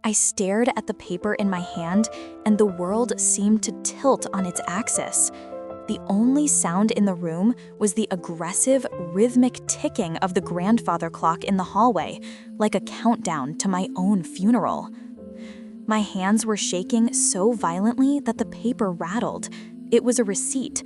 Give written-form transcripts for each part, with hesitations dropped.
I stared at the paper in my hand, and the world seemed to tilt on its axis. The only sound in the room was the aggressive, rhythmic ticking of the grandfather clock in the hallway, like a countdown to my own funeral. My hands were shaking so violently that the paper rattled. It was a receipt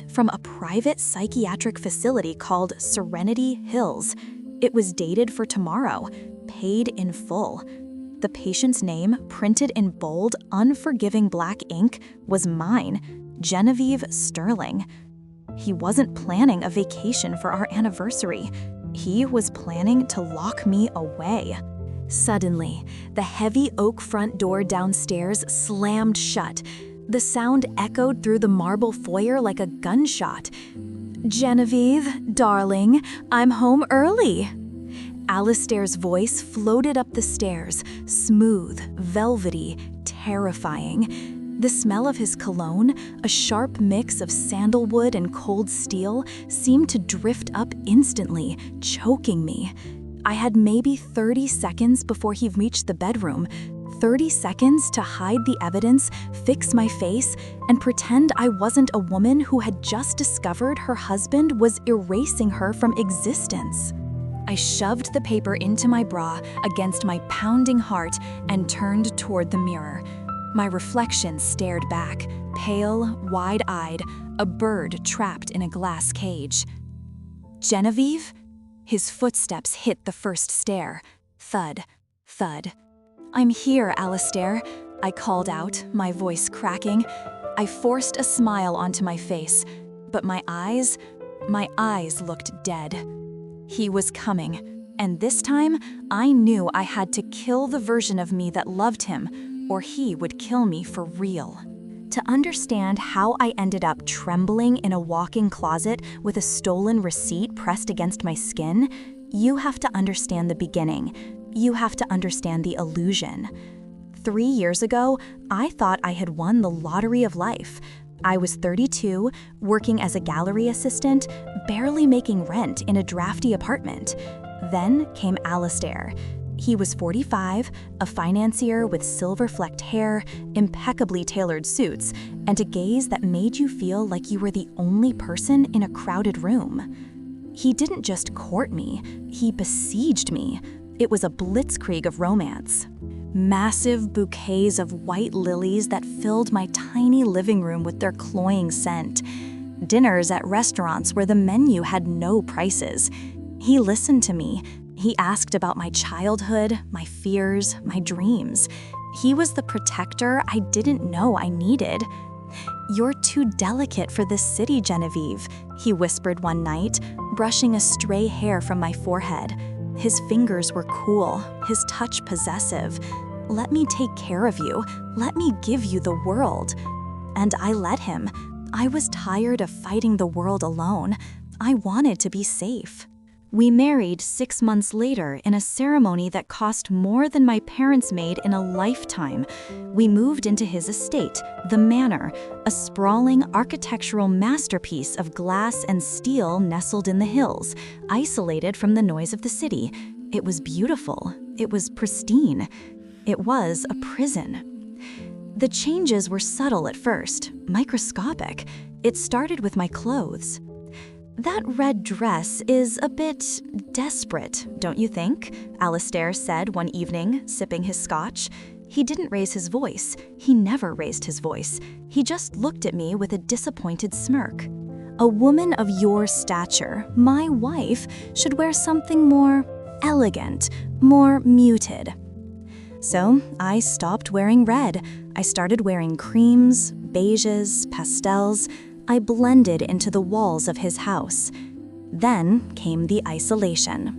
from a private psychiatric facility called Serenity Hills. It was dated for tomorrow, paid in full. The patient's name, printed in bold, unforgiving black ink, was mine, Genevieve Sterling. He wasn't planning a vacation for our anniversary. He was planning to lock me away. Suddenly, the heavy oak front door downstairs slammed shut. The sound echoed through the marble foyer like a gunshot. "Genevieve, darling, I'm home early." Alistair's voice floated up the stairs, smooth, velvety, terrifying. The smell of his cologne, a sharp mix of sandalwood and cold steel, seemed to drift up instantly, choking me. I had maybe 30 seconds before he reached the bedroom. 30 seconds to hide the evidence, fix my face, and pretend I wasn't a woman who had just discovered her husband was erasing her from existence. I shoved the paper into my bra against my pounding heart and turned toward the mirror. My reflection stared back, pale, wide-eyed, a bird trapped in a glass cage. "Genevieve?" His footsteps hit the first stair. Thud, thud. "I'm here, Alistair," I called out, my voice cracking. I forced a smile onto my face, but my eyes looked dead. He was coming, and this time, I knew I had to kill the version of me that loved him, or he would kill me for real. To understand how I ended up trembling in a walk-in closet with a stolen receipt pressed against my skin, you have to understand the beginning. You have to understand the illusion. 3 years ago, I thought I had won the lottery of life. I was 32, working as a gallery assistant, barely making rent in a drafty apartment. Then came Alistair. He was 45, a financier with silver-flecked hair, impeccably tailored suits, and a gaze that made you feel like you were the only person in a crowded room. He didn't just court me, he besieged me. It was a blitzkrieg of romance. Massive bouquets of white lilies that filled my tiny living room with their cloying scent. Dinners at restaurants where the menu had no prices. He listened to me. He asked about my childhood, my fears, my dreams. He was the protector I didn't know I needed. "You're too delicate for this city, Genevieve," he whispered one night, brushing a stray hair from my forehead. His fingers were cool, his touch possessive. "Let me take care of you. Let me give you the world." And I let him. I was tired of fighting the world alone. I wanted to be safe. We married 6 months later in a ceremony that cost more than my parents made in a lifetime. We moved into his estate, the Manor, a sprawling architectural masterpiece of glass and steel nestled in the hills, isolated from the noise of the city. It was beautiful. It was pristine. It was a prison. The changes were subtle at first, microscopic. It started with my clothes. "That red dress is a bit desperate, don't you think?" Alistair said one evening, sipping his scotch. He didn't raise his voice. He never raised his voice. He just looked at me with a disappointed smirk. "A woman of your stature, my wife, should wear something more elegant, more muted." So I stopped wearing red. I started wearing creams, beiges, pastels. I blended into the walls of his house. Then came the isolation.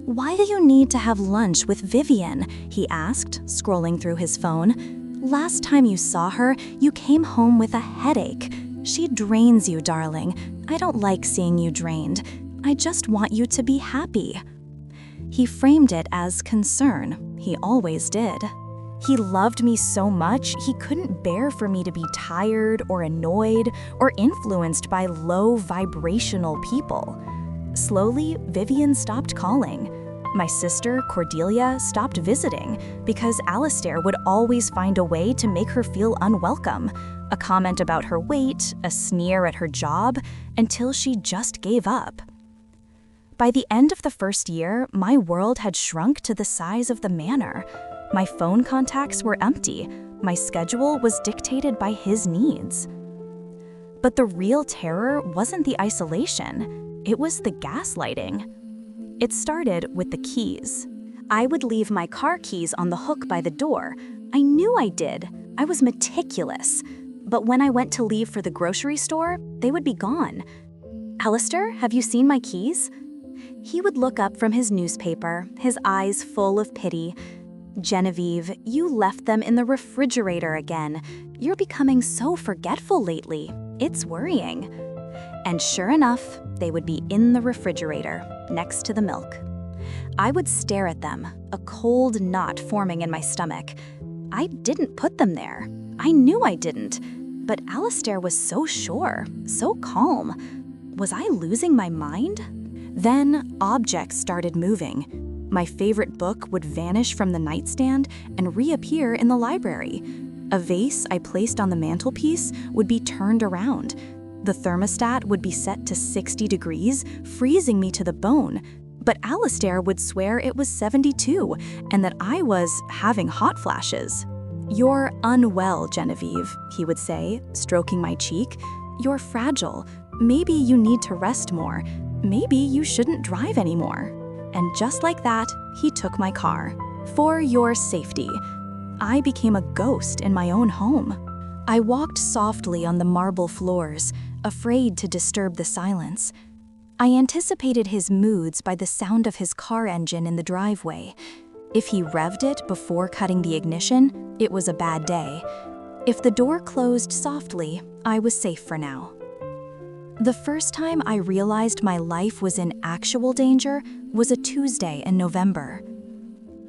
"Why do you need to have lunch with Vivian?" he asked, scrolling through his phone. "Last time you saw her, you came home with a headache. She drains you, darling. I don't like seeing you drained. I just want you to be happy." He framed it as concern. He always did. He loved me so much, he couldn't bear for me to be tired or annoyed or influenced by low vibrational people. Slowly, Vivian stopped calling. My sister, Cordelia, stopped visiting because Alistair would always find a way to make her feel unwelcome. A comment about her weight, a sneer at her job, until she just gave up. By the end of the first year, my world had shrunk to the size of the manor. My phone contacts were empty. My schedule was dictated by his needs. But the real terror wasn't the isolation. It was the gaslighting. It started with the keys. I would leave my car keys on the hook by the door. I knew I did. I was meticulous. But when I went to leave for the grocery store, they would be gone. "Alistair, have you seen my keys?" He would look up from his newspaper, his eyes full of pity. "Genevieve, you left them in the refrigerator again. You're becoming so forgetful lately. It's worrying." And sure enough, they would be in the refrigerator, next to the milk. I would stare at them, a cold knot forming in my stomach. I didn't put them there. I knew I didn't. But Alistair was so sure, so calm. Was I losing my mind? Then objects started moving. My favorite book would vanish from the nightstand and reappear in the library. A vase I placed on the mantelpiece would be turned around. The thermostat would be set to 60 degrees, freezing me to the bone. But Alistair would swear it was 72 and that I was having hot flashes. "You're unwell, Genevieve," he would say, stroking my cheek. "You're fragile. Maybe you need to rest more. Maybe you shouldn't drive anymore." And just like that, he took my car. For your safety. I became a ghost in my own home. I walked softly on the marble floors, afraid to disturb the silence. I anticipated his moods by the sound of his car engine in the driveway. If he revved it before cutting the ignition, it was a bad day. If the door closed softly, I was safe for now. The first time I realized my life was in actual danger was a Tuesday in November.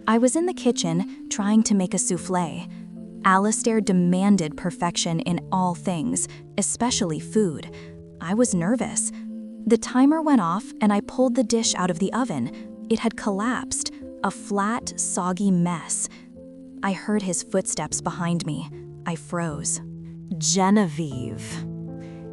I was in the kitchen trying to make a soufflé. Alistair demanded perfection in all things, especially food. I was nervous. The timer went off and I pulled the dish out of the oven. It had collapsed, a flat, soggy mess. I heard his footsteps behind me. I froze. "Genevieve."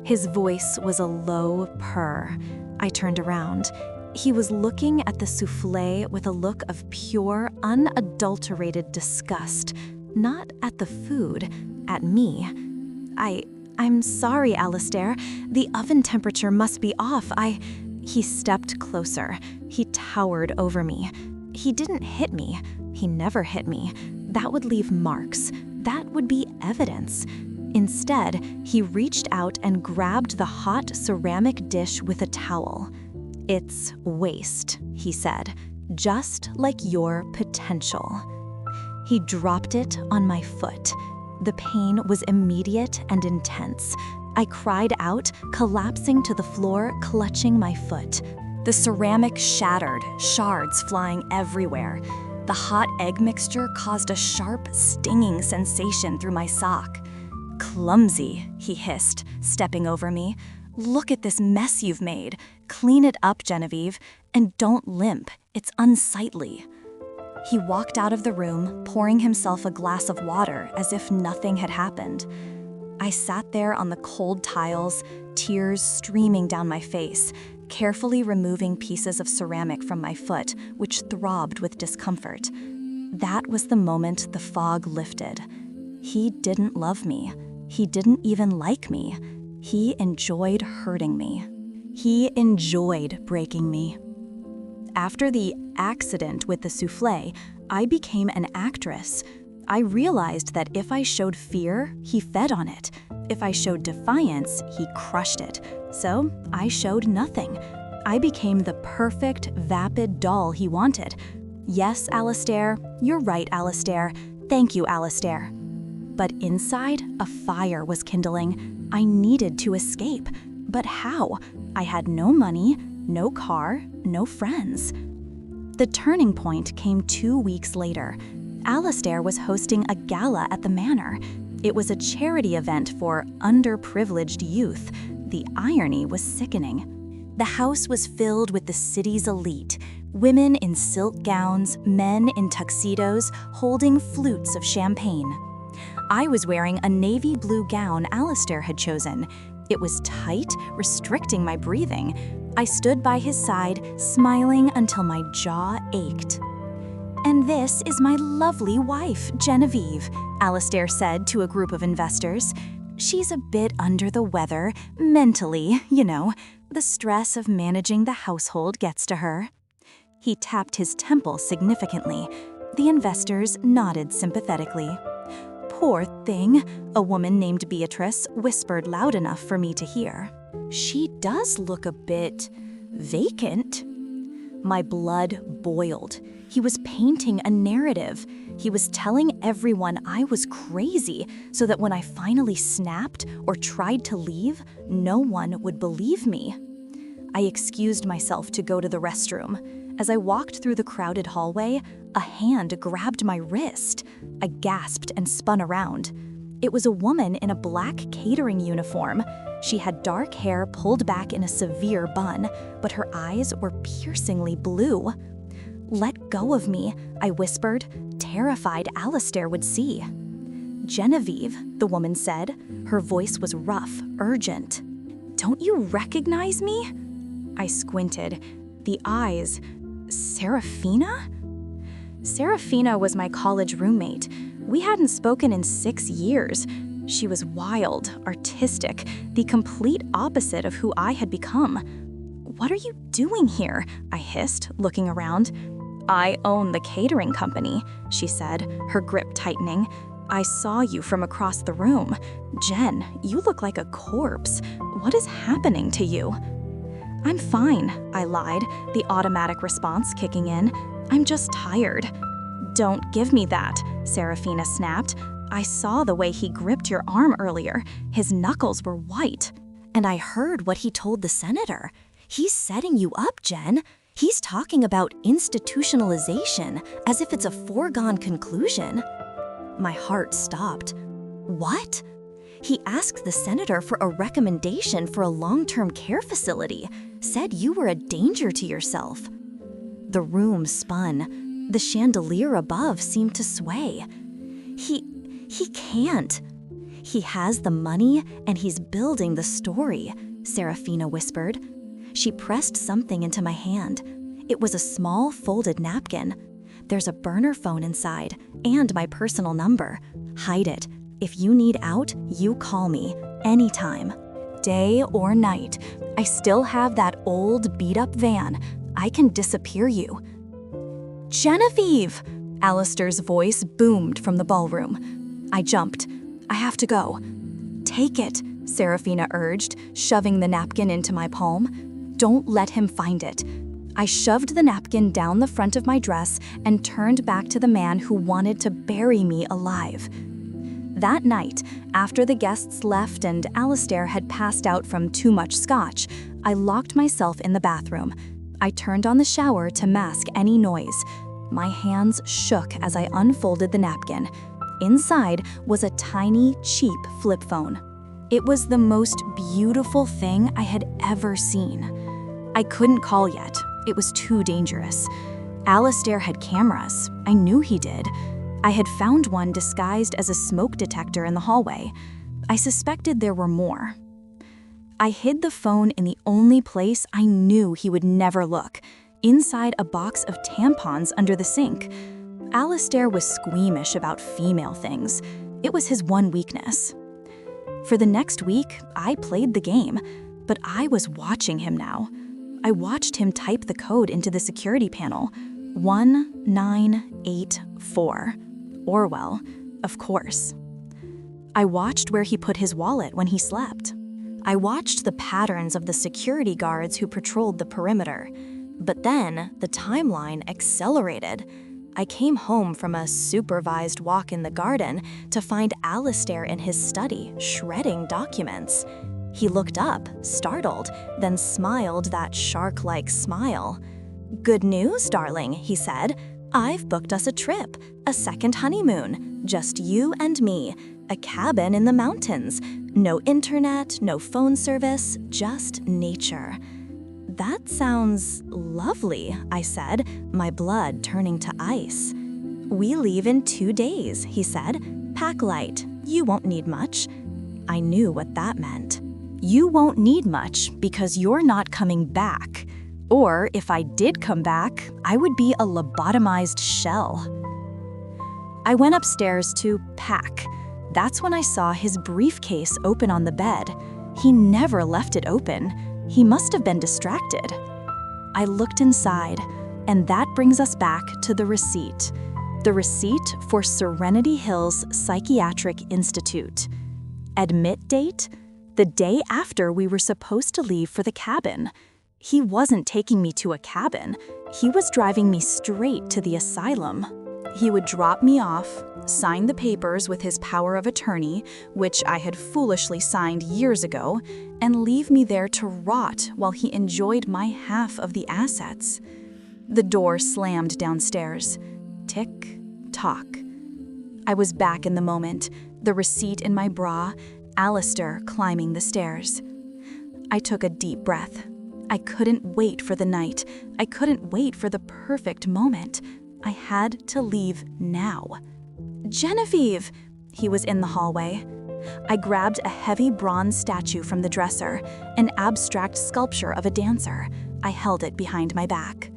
His voice was a low purr. I turned around. He was looking at the soufflé with a look of pure, unadulterated disgust. Not at the food, at me. I'm sorry, Alistair. The oven temperature must be off. He stepped closer. He towered over me. He didn't hit me. He never hit me. That would leave marks. That would be evidence. Instead, he reached out and grabbed the hot ceramic dish with a towel. "It's waste," he said, "just like your potential." He dropped it on my foot. The pain was immediate and intense. I cried out, collapsing to the floor, clutching my foot. The ceramic shattered, shards flying everywhere. The hot egg mixture caused a sharp, stinging sensation through my sock. "Clumsy," he hissed, stepping over me. "Look at this mess you've made. Clean it up, Genevieve, and don't limp. It's unsightly." He walked out of the room, pouring himself a glass of water as if nothing had happened. I sat there on the cold tiles, tears streaming down my face, carefully removing pieces of ceramic from my foot, which throbbed with discomfort. That was the moment the fog lifted. He didn't love me. He didn't even like me. He enjoyed hurting me. He enjoyed breaking me. After the accident with the soufflé, I became an actress. I realized that if I showed fear, he fed on it. If I showed defiance, he crushed it. So I showed nothing. I became the perfect, vapid doll he wanted. Yes, Alistair. You're right, Alistair. Thank you, Alistair. But inside, a fire was kindling. I needed to escape. But how? I had no money, no car, no friends. The turning point came 2 weeks later. Alistair was hosting a gala at the manor. It was a charity event for underprivileged youth. The irony was sickening. The house was filled with the city's elite, women in silk gowns, men in tuxedos, holding flutes of champagne. I was wearing a navy blue gown Alistair had chosen. It was tight, restricting my breathing. I stood by his side, smiling until my jaw ached. "And this is my lovely wife, Genevieve," Alistair said to a group of investors. "She's a bit under the weather, mentally, you know. The stress of managing the household gets to her." He tapped his temple significantly. The investors nodded sympathetically. "Poor thing," a woman named Beatrice whispered loud enough for me to hear. "She does look a bit vacant." My blood boiled. He was painting a narrative. He was telling everyone I was crazy so that when I finally snapped or tried to leave, no one would believe me. I excused myself to go to the restroom. As I walked through the crowded hallway, a hand grabbed my wrist. I gasped and spun around. It was a woman in a black catering uniform. She had dark hair pulled back in a severe bun, but her eyes were piercingly blue. "Let go of me," I whispered, terrified Alistair would see. "Genevieve," the woman said. Her voice was rough, urgent. "Don't you recognize me?" I squinted. The eyes. Serafina? Serafina was my college roommate. We hadn't spoken in 6 years. She was wild, artistic, the complete opposite of who I had become. "What are you doing here?" I hissed, looking around. "I own the catering company," she said, her grip tightening. "I saw you from across the room. Jen, you look like a corpse. What is happening to you?" "I'm fine," I lied, the automatic response kicking in. "I'm just tired." "Don't give me that," Serafina snapped. "I saw the way he gripped your arm earlier. His knuckles were white." "And I heard what he told the senator. He's setting you up, Jen. He's talking about institutionalization, as if it's a foregone conclusion." My heart stopped. "What?" "He asked the senator for a recommendation for a long-term care facility. Said you were a danger to yourself." The room spun. The chandelier above seemed to sway. He can't. "He has the money and he's building the story," Serafina whispered. She pressed something into my hand. It was a small folded napkin. "There's a burner phone inside and my personal number. Hide it. If you need out, you call me, anytime. Day or night. I still have that old beat-up van. I can disappear you." "Genevieve!" Alistair's voice boomed from the ballroom. I jumped. "I have to go." "Take it," Serafina urged, shoving the napkin into my palm. "Don't let him find it." I shoved the napkin down the front of my dress and turned back to the man who wanted to bury me alive. That night, after the guests left and Alistair had passed out from too much scotch, I locked myself in the bathroom. I turned on the shower to mask any noise. My hands shook as I unfolded the napkin. Inside was a tiny, cheap flip phone. It was the most beautiful thing I had ever seen. I couldn't call yet. It was too dangerous. Alistair had cameras. I knew he did. I had found one disguised as a smoke detector in the hallway. I suspected there were more. I hid the phone in the only place I knew he would never look, inside a box of tampons under the sink. Alistair was squeamish about female things. It was his one weakness. For the next week, I played the game, but I was watching him now. I watched him type the code into the security panel. 1984. Orwell, of course. I watched where he put his wallet when he slept. I watched the patterns of the security guards who patrolled the perimeter. But then, the timeline accelerated. I came home from a supervised walk in the garden to find Alistair in his study, shredding documents. He looked up, startled, then smiled that shark-like smile. "Good news, darling," he said. "I've booked us a trip, a second honeymoon, just you and me, a cabin in the mountains. No internet, no phone service, just nature." That sounds lovely, I said, my blood turning to ice. We leave in 2 days, he said. Pack light. You won't need much. I knew what that meant. You won't need much because you're not coming back. Or if I did come back, I would be a lobotomized shell. I went upstairs to pack. That's when I saw his briefcase open on the bed. He never left it open. He must have been distracted. I looked inside, and that brings us back to the receipt. The receipt for Serenity Hills Psychiatric Institute. Admit date? The day after we were supposed to leave for the cabin. He wasn't taking me to a cabin. He was driving me straight to the asylum. He would drop me off, sign the papers with his power of attorney, which I had foolishly signed years ago, and leave me there to rot while he enjoyed my half of the assets. The door slammed downstairs. Tick, tock. I was back in the moment, the receipt in my bra, Alistair climbing the stairs. I took a deep breath. I couldn't wait for the night. I couldn't wait for the perfect moment. I had to leave now. Genevieve! He was in the hallway. I grabbed a heavy bronze statue from the dresser, an abstract sculpture of a dancer. I held it behind my back.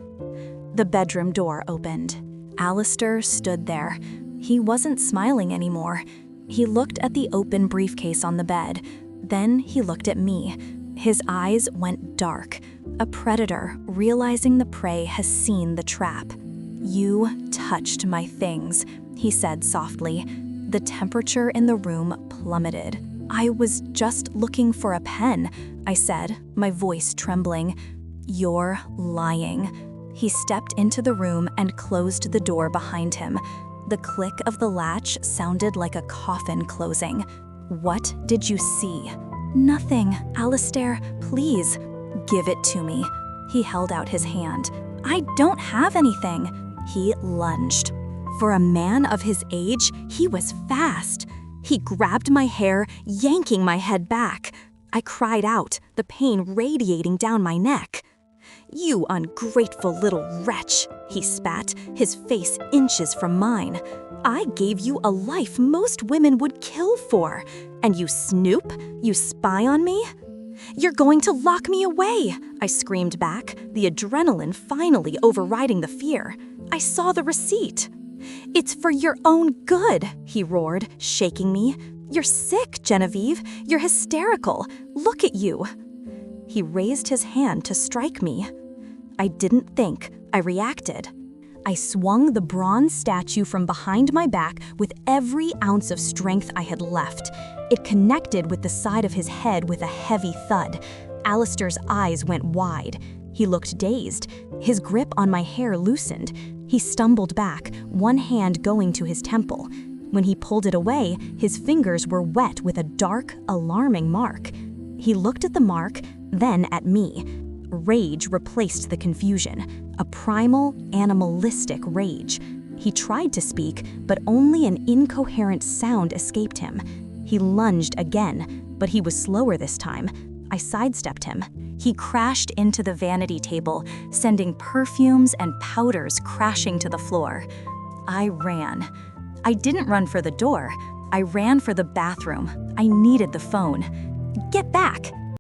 The bedroom door opened. Alistair stood there. He wasn't smiling anymore. He looked at the open briefcase on the bed. Then he looked at me. His eyes went dark. A predator realizing the prey has seen the trap. You touched my things, he said softly. The temperature in the room plummeted. I was just looking for a pen, I said, my voice trembling. You're lying. He stepped into the room and closed the door behind him. The click of the latch sounded like a coffin closing. What did you see? Nothing, Alistair, please. Give it to me. He held out his hand. I don't have anything. He lunged. For a man of his age, he was fast. He grabbed my hair, yanking my head back. I cried out, the pain radiating down my neck. You ungrateful little wretch, he spat, his face inches from mine. I gave you a life most women would kill for. And you snoop? You spy on me? You're going to lock me away, I screamed back, the adrenaline finally overriding the fear. I saw the receipt. It's for your own good, he roared, shaking me. You're sick, Genevieve. You're hysterical. Look at you. He raised his hand to strike me. I didn't think. I reacted. I swung the bronze statue from behind my back with every ounce of strength I had left. It connected with the side of his head with a heavy thud. Alistair's eyes went wide. He looked dazed. His grip on my hair loosened. He stumbled back, one hand going to his temple. When he pulled it away, his fingers were wet with a dark, alarming mark. He looked at the mark, then at me. Rage replaced the confusion, a primal, animalistic rage. He tried to speak, but only an incoherent sound escaped him. He lunged again, but he was slower this time. I sidestepped him. He crashed into the vanity table, sending perfumes and powders crashing to the floor. I ran. I didn't run for the door. I ran for the bathroom. I needed the phone. Get back,